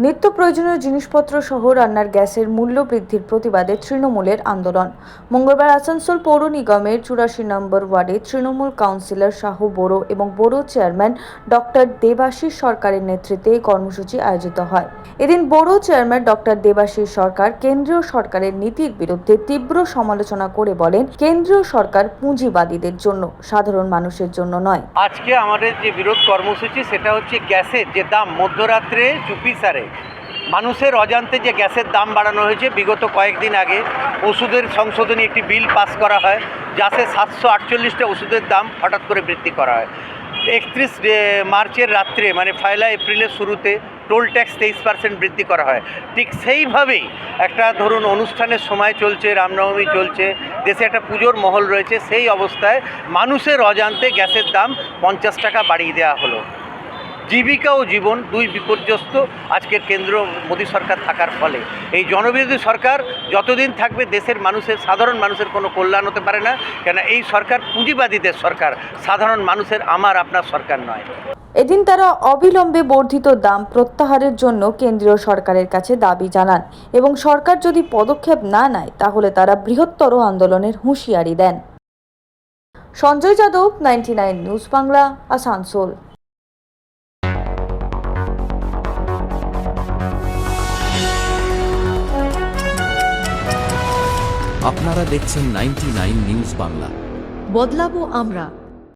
নিত্য প্রয়োজনীয় জিনিসপত্র সহ রান্নার গ্যাসের মূল্য বৃদ্ধির প্রতিবাদে তৃণমূলের আন্দোলন। মঙ্গলবার আসানসোল পৌর নিগমের 84 নম্বর ওয়ার্ডে তৃণমূল কাউন্সিলর শাহ বড়ো এবং বড়ো চেয়ারম্যান ডক্টর দেবাশিস সরকারের নেতৃত্বে এই কর্মসূচি আয়োজিত হয়। এদিন বড়ো চেয়ারম্যান ডক্টর দেবাশিস সরকার কেন্দ্রীয় সরকারের নীতির বিরুদ্ধে তীব্র সমালোচনা করে বলেন, কেন্দ্রীয় সরকার পুঁজিবাদীদের জন্য, সাধারণ মানুষের জন্য নয়। আজকে আমাদের যে বিরোধ কর্মসূচি সেটা হচ্ছে গ্যাসের যে দাম মধ্যরাত্রে চুপিসারে মানুষের অজান্তে যে গ্যাসের দাম বাড়ানো হয়েছে। বিগত কয়েকদিন আগে ওষুধের সংশোধনী একটি বিল পাস করা হয়, যাতে 748টা ওষুধের দাম হঠাৎ করে বৃদ্ধি করা হয়। 31 মার্চের রাত্রে মানে 1 এপ্রিলের শুরুতে টোল ট্যাক্স 23% বৃদ্ধি করা হয়। ঠিক সেইভাবেই একটা ধরুন অনুষ্ঠানের সময় চলছে, রামনবমী চলছে, দেশে একটা পুজোর মহল রয়েছে, সেই অবস্থায় মানুষের অজান্তে গ্যাসের দাম 50 টাকা বাড়িয়ে দেওয়া হলো। জীবিকা ও জীবন দুই বিপর্যস্ত আজকের কেন্দ্র মোদী সরকার থাকার ফলে। এই জনবিরোধী সরকার যতদিন থাকবে দেশের মানুষের, সাধারণ মানুষের কোনো কল্যাণ হতে পারে না, কেন এই সরকার পুঁজিবাদীদের সরকার, সাধারণ মানুষের আমার আপনার সরকার নয়। এদিন তারা অবিলম্বে বর্ধিত দাম প্রত্যাহারের জন্য কেন্দ্রীয় সরকারের কাছে দাবি জানান এবং সরকার যদি পদক্ষেপ না নেয় তাহলে তারা বৃহত্তর আন্দোলনের হুঁশিয়ারি দেন। সঞ্জয় যাদব, 99 নিউজ বাংলা, আসানসোল। আপনারা দেখছেন 99 নিউজ বাংলা। বদলাবো আমরা।